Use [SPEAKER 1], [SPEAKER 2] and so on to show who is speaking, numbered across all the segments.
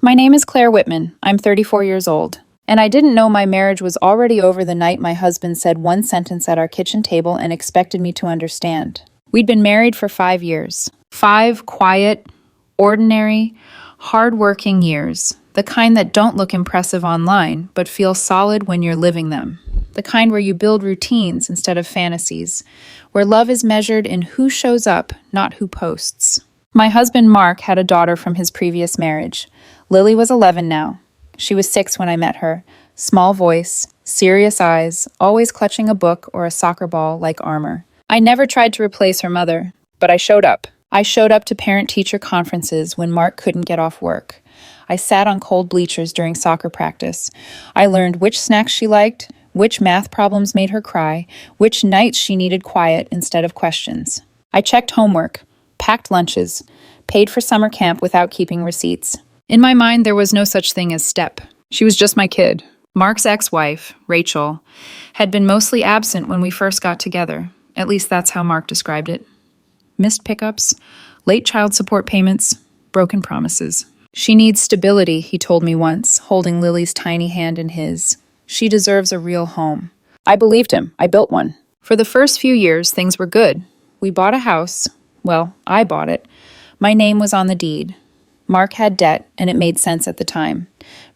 [SPEAKER 1] My name is Claire Whitman. I'm 34 years old. And I didn't know my marriage was already over the night my husband said one sentence at our kitchen table and expected me to understand. We'd been married for 5 years. 5 quiet, ordinary, hard-working years. The kind that don't look impressive online, but feel solid when you're living them. The kind where you build routines instead of fantasies. Where love is measured in who shows up, not who posts. My husband Mark had a daughter from his previous marriage. Lily was 11 now. She was 6 when I met her. Small voice, serious eyes, always clutching a book or a soccer ball like armor. I never tried to replace her mother, but I showed up. I showed up to parent-teacher conferences when Mark couldn't get off work. I sat on cold bleachers during soccer practice. I learned which snacks she liked, which math problems made her cry, which nights she needed quiet instead of questions. I checked homework, packed lunches, paid for summer camp without keeping receipts. In my mind, there was no such thing as step. She was just my kid. Mark's ex-wife, Rachel, had been mostly absent when we first got together. At least that's how Mark described it. Missed pickups, late child support payments, broken promises. She needs stability, he told me once, holding Lily's tiny hand in his. She deserves a real home. I believed him. I built one. For the first few years, things were good. We bought a house. Well, I bought it. My name was on the deed. Mark had debt, and it made sense at the time.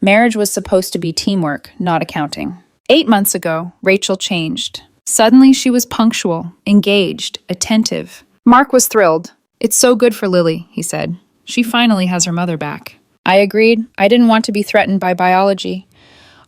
[SPEAKER 1] Marriage was supposed to be teamwork, not accounting. 8 months ago, Rachel changed. Suddenly, she was punctual, engaged, attentive. Mark was thrilled. "It's so good for Lily," he said. "She finally has her mother back." I agreed. I didn't want to be threatened by biology.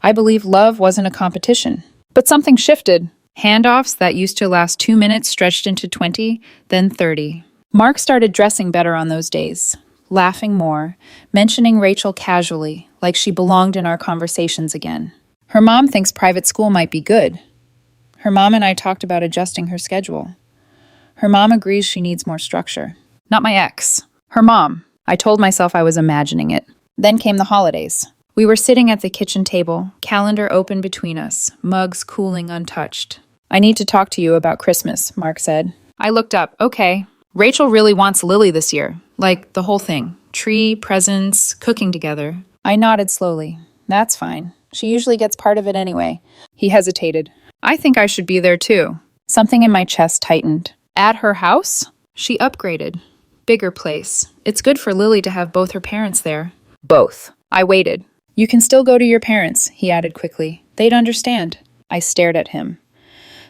[SPEAKER 1] I believed love wasn't a competition. But something shifted. Handoffs that used to last 2 minutes stretched into 20, then 30. Mark started dressing better on those days. Laughing more, mentioning Rachel casually, like she belonged in our conversations again. Her mom thinks private school might be good. Her mom and I talked about adjusting her schedule. Her mom agrees she needs more structure. Not my ex. Her mom. I told myself I was imagining it. Then came the holidays. We were sitting at the kitchen table, calendar open between us, mugs cooling untouched. "I need to talk to you about Christmas," Mark said. I looked up. Okay. Rachel really wants Lily this year. Like, the whole thing. Tree, presents, cooking together. I nodded slowly. That's fine. She usually gets part of it anyway. He hesitated. I think I should be there too. Something in my chest tightened. At her house? She upgraded. Bigger place. It's good for Lily to have both her parents there. Both. I waited. You can still go to your parents, he added quickly. They'd understand. I stared at him.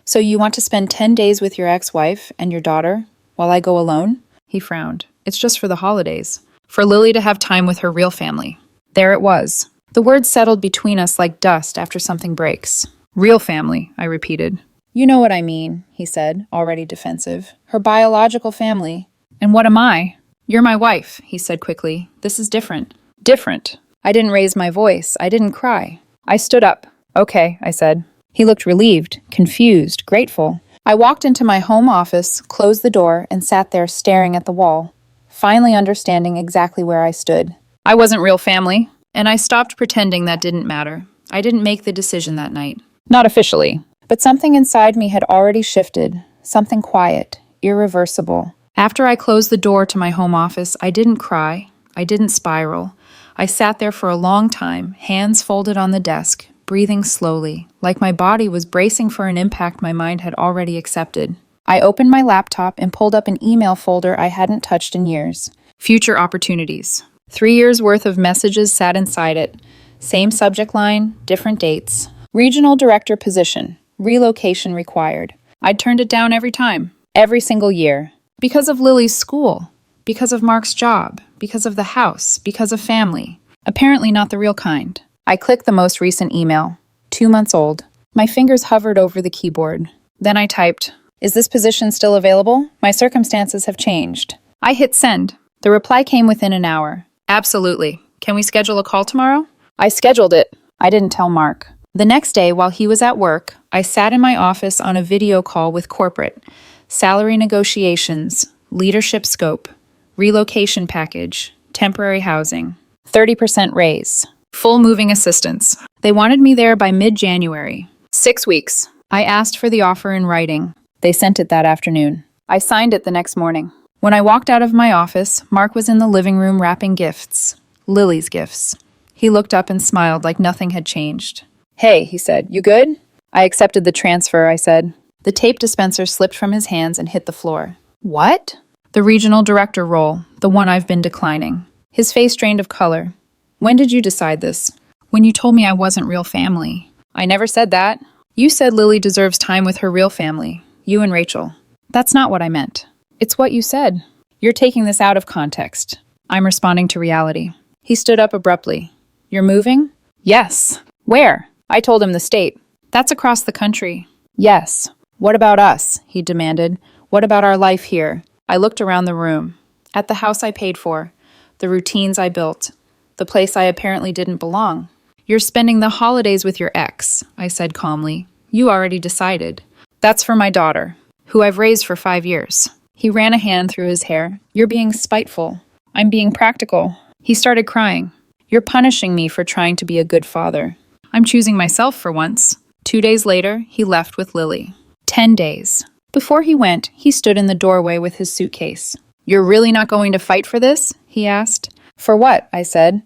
[SPEAKER 1] So you want to spend 10 days with your ex-wife and your daughter while I go alone? He frowned. It's just for the holidays. For Lily to have time with her real family. There it was. The words settled between us like dust after something breaks. Real family, I repeated. You know what I mean, he said, already defensive. Her biological family. And what am I? You're my wife, he said quickly. This is different. Different. I didn't raise my voice. I didn't cry. I stood up. Okay, I said. He looked relieved, confused, grateful. I walked into my home office, closed the door, and sat there staring at the wall, finally understanding exactly where I stood. I wasn't real family, and I stopped pretending that didn't matter. I didn't make the decision that night. Not officially. But something inside me had already shifted, something quiet, irreversible. After I closed the door to my home office, I didn't cry. I didn't spiral. I sat there for a long time, hands folded on the desk, breathing slowly, like my body was bracing for an impact my mind had already accepted. I opened my laptop and pulled up an email folder I hadn't touched in years. Future opportunities. 3 years' worth of messages sat inside it. Same subject line, different dates. Regional director position. Relocation required. I'd turned it down every time. Every single year. Because of Lily's school. Because of Mark's job. Because of the house. Because of family. Apparently not the real kind. I clicked the most recent email. 2 months old. My fingers hovered over the keyboard. Then I typed, "Is this position still available? My circumstances have changed." I hit send. The reply came within an hour. "Absolutely. Can we schedule a call tomorrow?" I scheduled it. I didn't tell Mark. The next day, while he was at work, I sat in my office on a video call with corporate. Salary negotiations, leadership scope, relocation package, temporary housing, 30% raise. Full moving assistance. They wanted me there by mid-January. 6 weeks. I asked for the offer in writing. They sent it that afternoon. I signed it the next morning. When I walked out of my office, Mark was in the living room wrapping gifts. Lily's gifts. He looked up and smiled like nothing had changed. Hey, he said, you good? I accepted the transfer, I said. The tape dispenser slipped from his hands and hit the floor. What? The regional director role, the one I've been declining. His face drained of color. When did you decide this? When you told me I wasn't real family. I never said that. You said Lily deserves time with her real family, you and Rachel. That's not what I meant. It's what you said. You're taking this out of context. I'm responding to reality. He stood up abruptly. You're moving? Yes. Where? I told him the state. That's across the country. Yes. What about us? He demanded. What about our life here? I looked around the room. At the house I paid for. The routines I built. The place I apparently didn't belong. You're spending the holidays with your ex, I said calmly. You already decided. That's for my daughter, who I've raised for 5 years. He ran a hand through his hair. You're being spiteful. I'm being practical. He started crying. You're punishing me for trying to be a good father. I'm choosing myself for once. 2 days later, he left with Lily. 10 days. Before he went, he stood in the doorway with his suitcase. You're really not going to fight for this? He asked. For what? I said.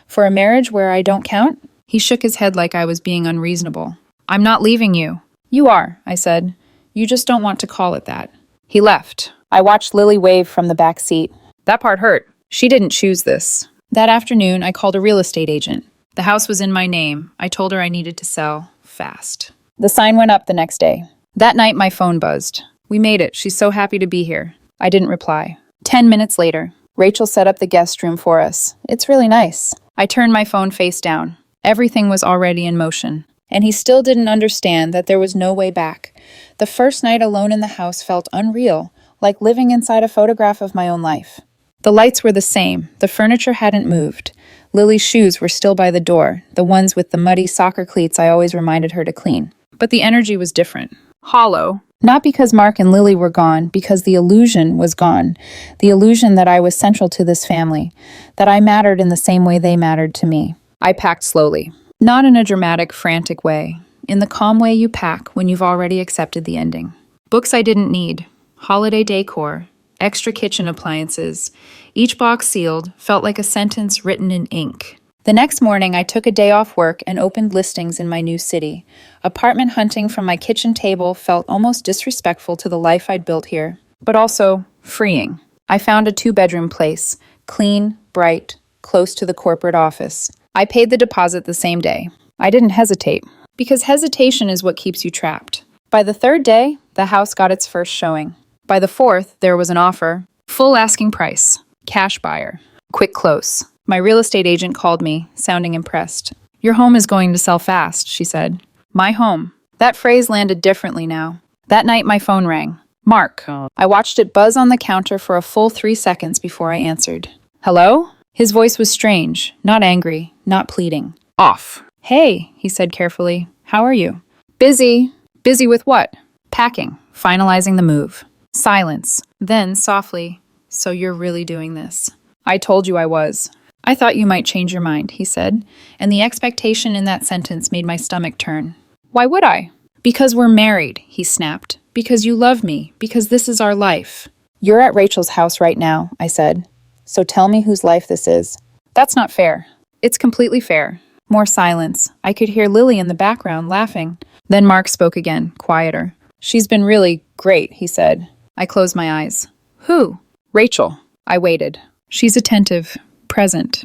[SPEAKER 1] For a marriage where I don't count? He shook his head like I was being unreasonable. I'm not leaving you. You are, I said. You just don't want to call it that. He left. I watched Lily wave from the back seat. That part hurt. She didn't choose this. That afternoon, I called a real estate agent. The house was in my name. I told her I needed to sell fast. The sign went up the next day. That night, my phone buzzed. We made it. She's so happy to be here. I didn't reply. 10 minutes later, Rachel set up the guest room for us. It's really nice. I turned my phone face down. Everything was already in motion. And he still didn't understand that there was no way back. The first night alone in the house felt unreal, like living inside a photograph of my own life. The lights were the same. The furniture hadn't moved. Lily's shoes were still by the door, the ones with the muddy soccer cleats I always reminded her to clean. But the energy was different. Hollow. Not because Mark and Lily were gone, because the illusion was gone. The illusion that I was central to this family, that I mattered in the same way they mattered to me. I packed slowly. Not in a dramatic, frantic way. In the calm way you pack when you've already accepted the ending. Books I didn't need. Holiday decor. Extra kitchen appliances. Each box sealed felt like a sentence written in ink. The next morning, I took a day off work and opened listings in my new city. Apartment hunting from my kitchen table felt almost disrespectful to the life I'd built here, but also freeing. I found a 2-bedroom place, clean, bright, close to the corporate office. I paid the deposit the same day. I didn't hesitate, because hesitation is what keeps you trapped. By the 3rd day, the house got its first showing. By the 4th, there was an offer. Full asking price. Cash buyer. Quick close. My real estate agent called me, sounding impressed. Your home is going to sell fast, she said. My home. That phrase landed differently now. That night, my phone rang. Mark. I watched it buzz on the counter for a full 3 seconds before I answered. Hello? His voice was strange, not angry, not pleading. Off. Hey, he said carefully. How are you? Busy. Busy with what? Packing. Finalizing the move. Silence. Then, softly, so you're really doing this. I told you I was. I thought you might change your mind, he said, and the expectation in that sentence made my stomach turn. Why would I? Because we're married, he snapped. Because you love me. Because this is our life. You're at Rachel's house right now, I said. So tell me whose life this is. That's not fair. It's completely fair. More silence. I could hear Lily in the background laughing. Then Mark spoke again, quieter. She's been really great, he said. I closed my eyes. Who? Rachel. I waited. She's attentive, present.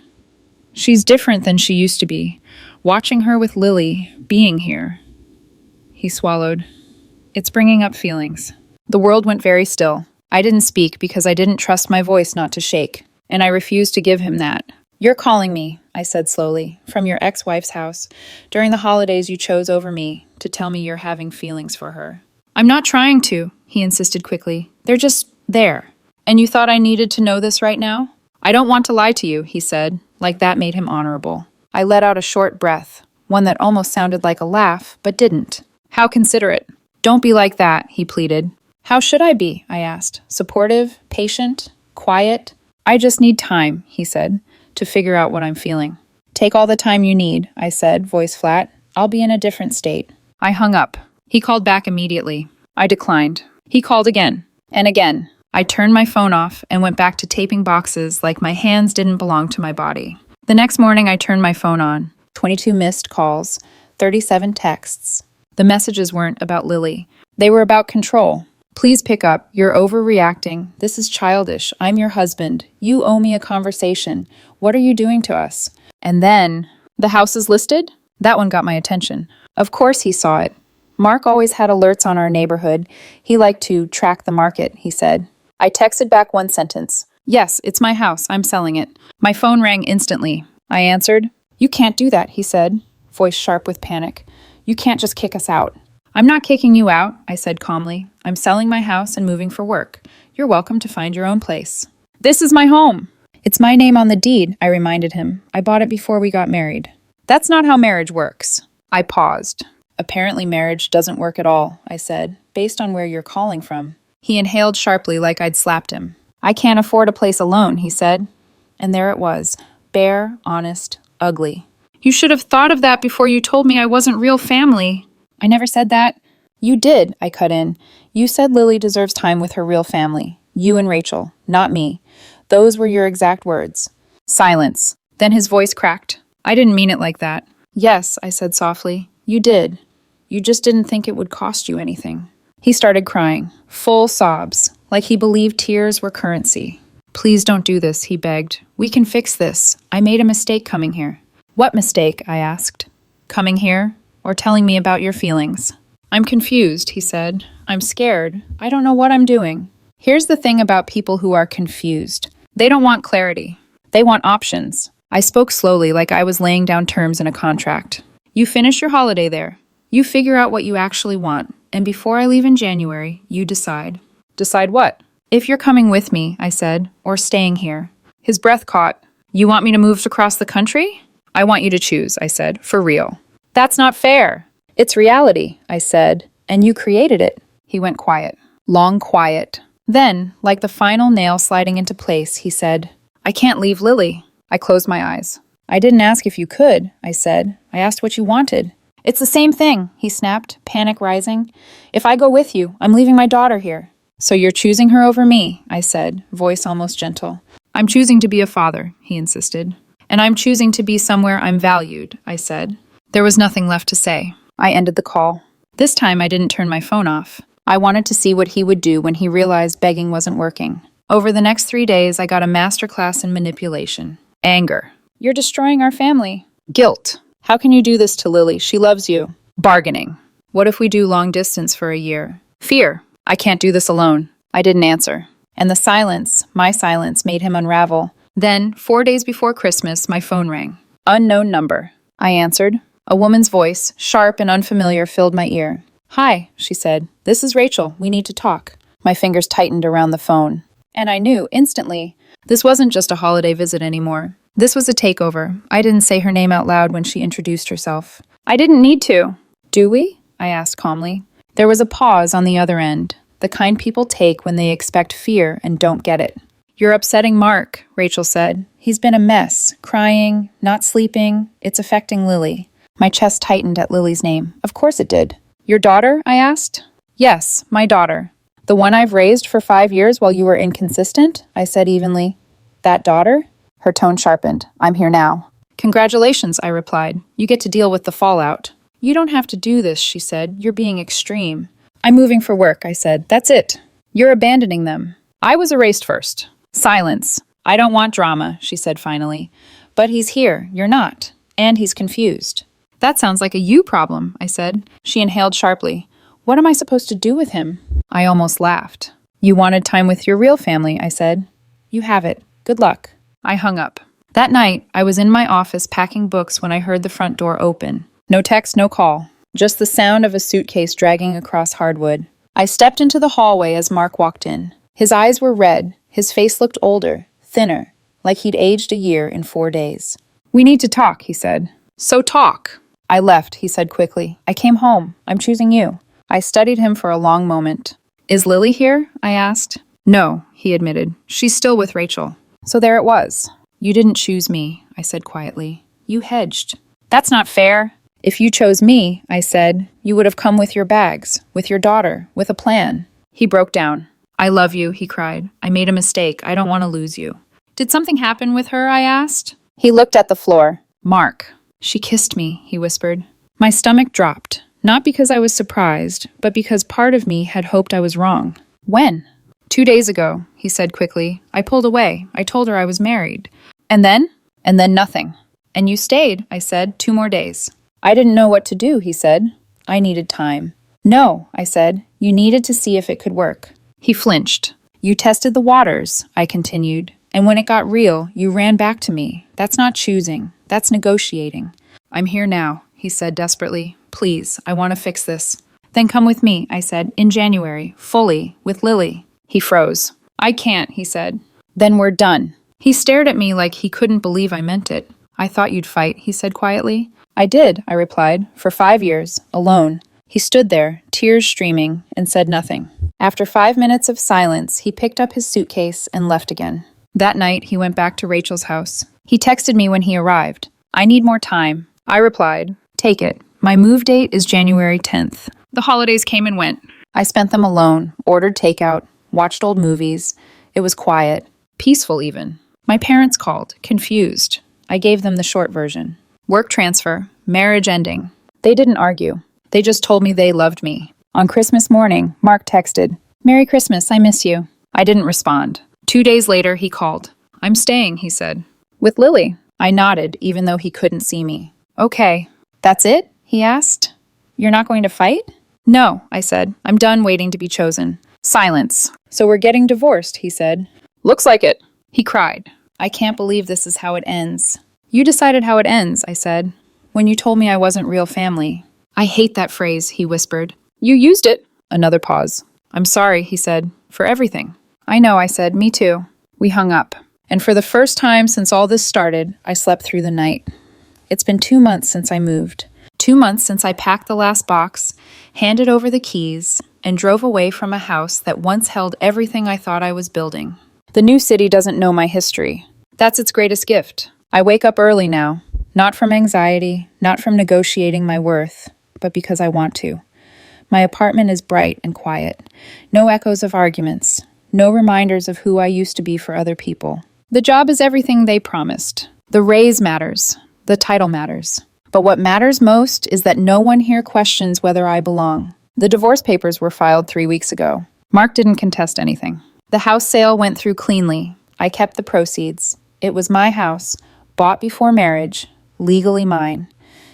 [SPEAKER 1] She's different than she used to be. Watching her with Lily, being here. He swallowed. It's bringing up feelings. The world went very still. I didn't speak because I didn't trust my voice not to shake, and I refused to give him that. You're calling me, I said slowly, from your ex-wife's house. During the holidays you chose over me to tell me you're having feelings for her. I'm not trying to, he insisted quickly. They're just there. And you thought I needed to know this right now? I don't want to lie to you, he said, like that made him honorable. I let out a short breath, one that almost sounded like a laugh, but didn't. How considerate. Don't be like that, he pleaded. How should I be? I asked. Supportive, patient, quiet? I just need time, he said, to figure out what I'm feeling. Take all the time you need, I said, voice flat. I'll be in a different state. I hung up. He called back immediately. I declined. He called again and again. I turned my phone off and went back to taping boxes like my hands didn't belong to my body. The next morning, I turned my phone on. 22 missed calls, 37 texts. The messages weren't about Lily. They were about control. Please pick up. You're overreacting. This is childish. I'm your husband. You owe me a conversation. What are you doing to us? And then, the house is listed? That one got my attention. Of course he saw it. Mark always had alerts on our neighborhood. He liked to track the market, he said. I texted back one sentence. Yes, it's my house. I'm selling it. My phone rang instantly. I answered. You can't do that, he said, voice sharp with panic. You can't just kick us out. I'm not kicking you out, I said calmly. I'm selling my house and moving for work. You're welcome to find your own place. This is my home. It's my name on the deed, I reminded him. I bought it before we got married. That's not how marriage works. I paused. Apparently marriage doesn't work at all, I said, based on where you're calling from. He inhaled sharply like I'd slapped him. I can't afford a place alone, he said. And there it was, bare, honest, ugly. You should have thought of that before you told me I wasn't real family. I never said that. You did, I cut in. You said Lily deserves time with her real family. You and Rachel, not me. Those were your exact words. Silence. Then his voice cracked. I didn't mean it like that. Yes, I said softly. You did. You just didn't think it would cost you anything. He started crying, full sobs, like he believed tears were currency. Please don't do this, he begged. We can fix this. I made a mistake coming here. What mistake? I asked. Coming here, or telling me about your feelings? I'm confused, he said. I'm scared. I don't know what I'm doing. Here's the thing about people who are confused. They don't want clarity. They want options. I spoke slowly, like I was laying down terms in a contract. You finish your holiday there. You figure out what you actually want, and before I leave in January, you decide. Decide what? If you're coming with me, I said, or staying here. His breath caught. You want me to move across the country? I want you to choose, I said, for real. That's not fair. It's reality, I said, and you created it. He went quiet. Long quiet. Then, like the final nail sliding into place, he said, I can't leave Lily. I closed my eyes. I didn't ask if you could, I said. I asked what you wanted. It's the same thing, he snapped, panic rising. If I go with you, I'm leaving my daughter here. So you're choosing her over me, I said, voice almost gentle. I'm choosing to be a father, he insisted. And I'm choosing to be somewhere I'm valued, I said. There was nothing left to say. I ended the call. This time I didn't turn my phone off. I wanted to see what he would do when he realized begging wasn't working. Over the next 3 days, I got a masterclass in manipulation. Anger. You're destroying our family. Guilt. How can you do this to Lily? She loves you. Bargaining. What if we do long distance for a year? Fear. I can't do this alone. I didn't answer. And the silence, my silence, made him unravel. Then, 4 days before Christmas, my phone rang. Unknown number. I answered. A woman's voice, sharp and unfamiliar, filled my ear. Hi, she said. This is Rachel. We need to talk. My fingers tightened around the phone. And I knew, instantly, this wasn't just a holiday visit anymore. This was a takeover. I didn't say her name out loud when she introduced herself. I didn't need to. Do we? I asked calmly. There was a pause on the other end, the kind people take when they expect fear and don't get it. You're upsetting Mark, Rachel said. He's been a mess, crying, not sleeping. It's affecting Lily. My chest tightened at Lily's name. Of course it did. Your daughter? I asked. Yes, my daughter. The one I've raised for 5 years while you were inconsistent? I said evenly. That daughter? Her tone sharpened. I'm here now. Congratulations, I replied. You get to deal with the fallout. You don't have to do this, she said. You're being extreme. I'm moving for work, I said. That's it. You're abandoning them. I was erased first. Silence. I don't want drama, she said finally. But he's here. You're not. And he's confused. That sounds like a you problem, I said. She inhaled sharply. What am I supposed to do with him? I almost laughed. You wanted time with your real family, I said. You have it. Good luck. I hung up. That night, I was in my office packing books when I heard the front door open. No text, no call. Just the sound of a suitcase dragging across hardwood. I stepped into the hallway as Mark walked in. His eyes were red. His face looked older, thinner, like he'd aged a year in 4 days. We need to talk, he said. So talk. I left, he said quickly. I came home. I'm choosing you. I studied him for a long moment. Is Lily here? I asked. No, he admitted. She's still with Rachel. So there it was. You didn't choose me, I said quietly. You hedged. That's not fair. If you chose me, I said, you would have come with your bags, with your daughter, with a plan. He broke down. I love you, he cried. I made a mistake. I don't want to lose you. Did something happen with her? I asked. He looked at the floor. Mark. She kissed me, he whispered. My stomach dropped, not because I was surprised, but because part of me had hoped I was wrong. When? 2 days ago, he said quickly. I pulled away. I told her I was married. And then? And then nothing. And you stayed, I said, 2 more days. I didn't know what to do, he said. I needed time. No, I said. You needed to see if it could work. He flinched. You tested the waters, I continued. And when it got real, you ran back to me. That's not choosing. That's negotiating. I'm here now, he said desperately. Please, I want to fix this. Then come with me, I said, in January, fully, with Lily. He froze. I can't, he said. Then we're done. He stared at me like he couldn't believe I meant it. I thought you'd fight, he said quietly. I did, I replied, for 5 years, alone. He stood there, tears streaming, and said nothing. After 5 minutes of silence, he picked up his suitcase and left again. That night, he went back to Rachel's house. He texted me when he arrived. I need more time. I replied, take it. My move date is January 10th. The holidays came and went. I spent them alone, ordered takeout, watched old movies. It was quiet, peaceful even. My parents called, confused. I gave them the short version. Work transfer, marriage ending. They didn't argue. They just told me they loved me. On Christmas morning, Mark texted, Merry Christmas, I miss you. I didn't respond. 2 days later, he called. I'm staying, he said. With Lily. I nodded, even though he couldn't see me. Okay. That's it? He asked. You're not going to fight? No, I said. I'm done waiting to be chosen. Silence. So we're getting divorced, he said. Looks like it. He cried. I can't believe this is how it ends. You decided how it ends, I said. When you told me I wasn't real family. I hate that phrase, he whispered. You used it. Another pause. I'm sorry, he said, for everything. I know, I said. Me too. We hung up. And for the first time since all this started, I slept through the night. It's been 2 months since I moved. 2 months since I packed the last box, handed over the keys, and drove away from a house that once held everything I thought I was building. The new city doesn't know my history. That's its greatest gift. I wake up early now, not from anxiety, not from negotiating my worth, but because I want to. My apartment is bright and quiet. No echoes of arguments. No reminders of who I used to be for other people. The job is everything they promised. The raise matters. The title matters. But what matters most is that no one here questions whether I belong. The divorce papers were filed 3 weeks ago. Mark didn't contest anything. The house sale went through cleanly. I kept the proceeds. It was my house, bought before marriage, legally mine.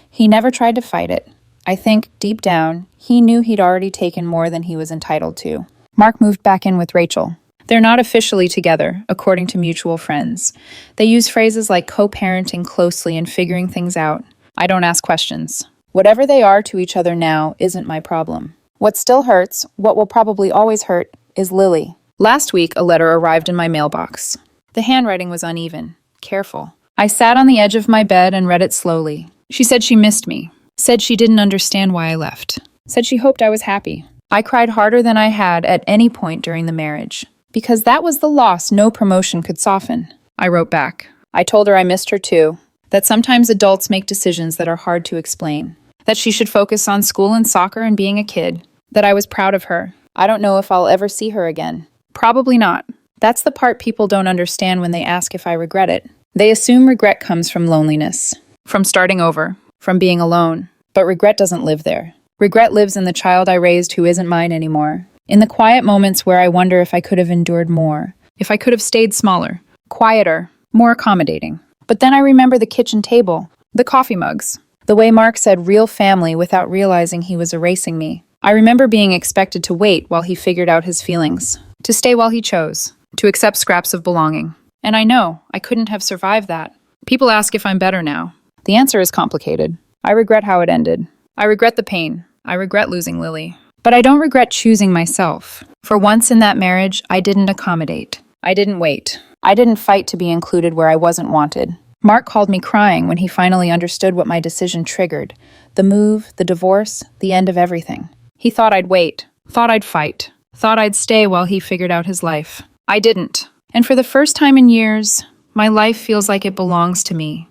[SPEAKER 1] He never tried to fight it. I think, deep down, he knew he'd already taken more than he was entitled to. Mark moved back in with Rachel. They're not officially together, according to mutual friends. They use phrases like co-parenting closely and figuring things out. I don't ask questions. Whatever they are to each other now isn't my problem. What still hurts, what will probably always hurt, is Lily. Last week, a letter arrived in my mailbox. The handwriting was uneven, careful. I sat on the edge of my bed and read it slowly. She said she missed me. Said she didn't understand why I left. Said she hoped I was happy. I cried harder than I had at any point during the marriage. Because that was the loss no promotion could soften. I wrote back. I told her I missed her too. That sometimes adults make decisions that are hard to explain. That she should focus on school and soccer and being a kid. That I was proud of her. I don't know if I'll ever see her again. Probably not. That's the part people don't understand when they ask if I regret it. They assume regret comes from loneliness. From starting over. From being alone. But regret doesn't live there. Regret lives in the child I raised who isn't mine anymore. In the quiet moments where I wonder if I could have endured more. If I could have stayed smaller. Quieter. More accommodating. But then I remember the kitchen table. The coffee mugs. The way Mark said real family without realizing he was erasing me. I remember being expected to wait while he figured out his feelings. To stay while he chose. To accept scraps of belonging. And I know I couldn't have survived that. People ask if I'm better now. The answer is complicated. I regret how it ended. I regret the pain. I regret losing Lily. But I don't regret choosing myself. For once in that marriage, I didn't accommodate. I didn't wait. I didn't fight to be included where I wasn't wanted. Mark called me crying when he finally understood what my decision triggered. The move, the divorce, the end of everything. He thought I'd wait. Thought I'd fight. Thought I'd stay while he figured out his life. I didn't. And for the first time in years, my life feels like it belongs to me.